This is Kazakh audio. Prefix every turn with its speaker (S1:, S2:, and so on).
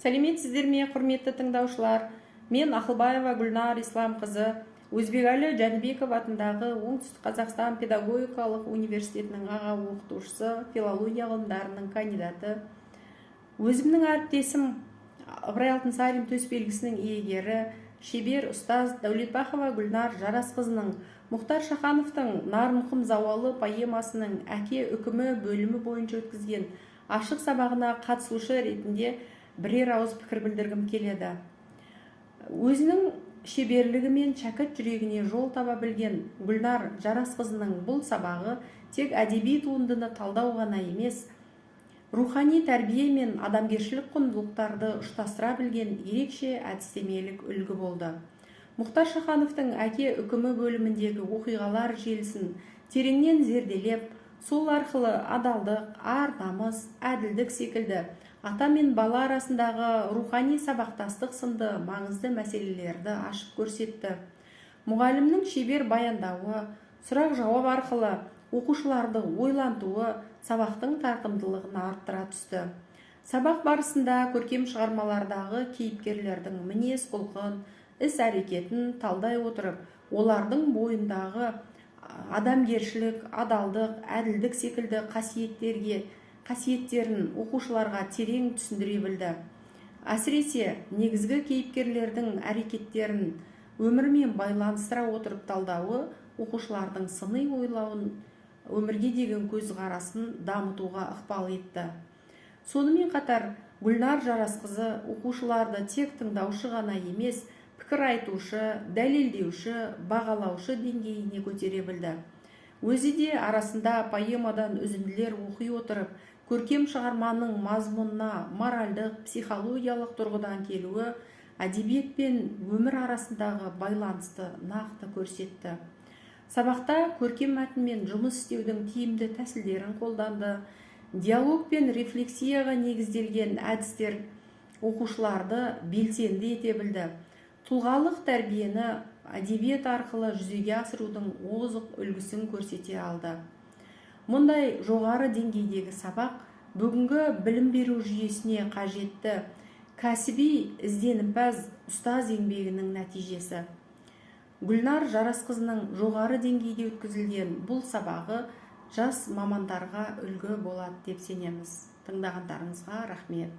S1: Сәлеметсіздер ме, құрметті тыңдаушылар? Мен Ақылбаева Гүлнар Исламқызы, Өзбекәлі Жәнібеков атындағы Оңтүстік Қазақстан педагогикалық университетінің аға оқытушысы, филология ғылымдарының кандидаты. Өзімнің әріптесім Ыбырай Алтынсарин төсбелгісінің иегері, шебер ұстаз Дәулетбақова Гүлнар Жарасқызының Мұхтар Шахановтың Нар-мұқым зауалы поэмасының әке үкімі бөлімі бойынша өткізген ашық сабағына қатысушы ретінде бірер ауыз пікір білдіргім келеді. Өзінің шеберлігі мен шәкірт жүрегіне жол таба білген Гүлнар Жарасқызының бұл сабағы тек әдеби туындыны талдау ғана емес, рухани тәрбие мен адамгершілік құндылықтарды ұштастыра білген ерекше әдістемелік үлгі болды. Мұхтар Шахановтың әке үкімі бөліміндегі оқиғалар желісін тереңнен зерделеп, сол арқылы адалдық, ар намыс, әділдік секілді ата мен бала арасындағы рухани сабақтастық сынды маңызды мәселелерді ашып көрсетті. Мұғалімнің шебер баяндауы, сұрақ-жауап арқылы оқушыларды ойлантуы сабақтың тартымдылығын арттыра түсті. Сабақ барысында көркем шығармалардағы кейіпкерлердің мінез-құлқын, іс-әрекетін талдай отырып, олардың бойындағы адамгершілік, адалдық, әділдік секілді қасиеттерін оқушыларға терең түсіндіре білді. Әсіресе негізгі кейіпкерлердің әрекеттерін өмірмен байланыстыра отырып талдауы оқушылардың сыни ойлауын, өмірге деген көзқарасын дамытуға ықпал етті. Сонымен қатар Гүлнар Жарасқызы оқушыларды тек тыңдаушы ғана емес, пікір айтушы, дәлелдеуші, бағалаушы деңгейіне көтере білді. Өзі де арасында поэмадан үзінділер оқи отырып, көркем шығарманың мазмұнына моральдық, психологиялық тұрғыдан келуі әдебиет пен өмір арасындағы байланысты нақты көрсетті. Сабақта көркем мәтінмен жұмыс істеудің тиімді тәсілдерін қолданды. Диалог пен рефлексияға негізделген әдістер оқушыларды белсенді ете білді. Тұлғалық тәрбиені әдебиет арқылы жүзеге асырудың озық үлгісін көрсете алды. Мұндай жоғары деңгейдегі сабақ бүгінгі білім беру жүйесіне қажетті кәсіби ізденімпаз ұстаз еңбегінің нәтижесі. Гүлнар Жарасқызының жоғары деңгейде өткізілген бұл сабағы жас мамандарға үлгі болады деп сенеміз. Тыңдағандарыңызға рахмет.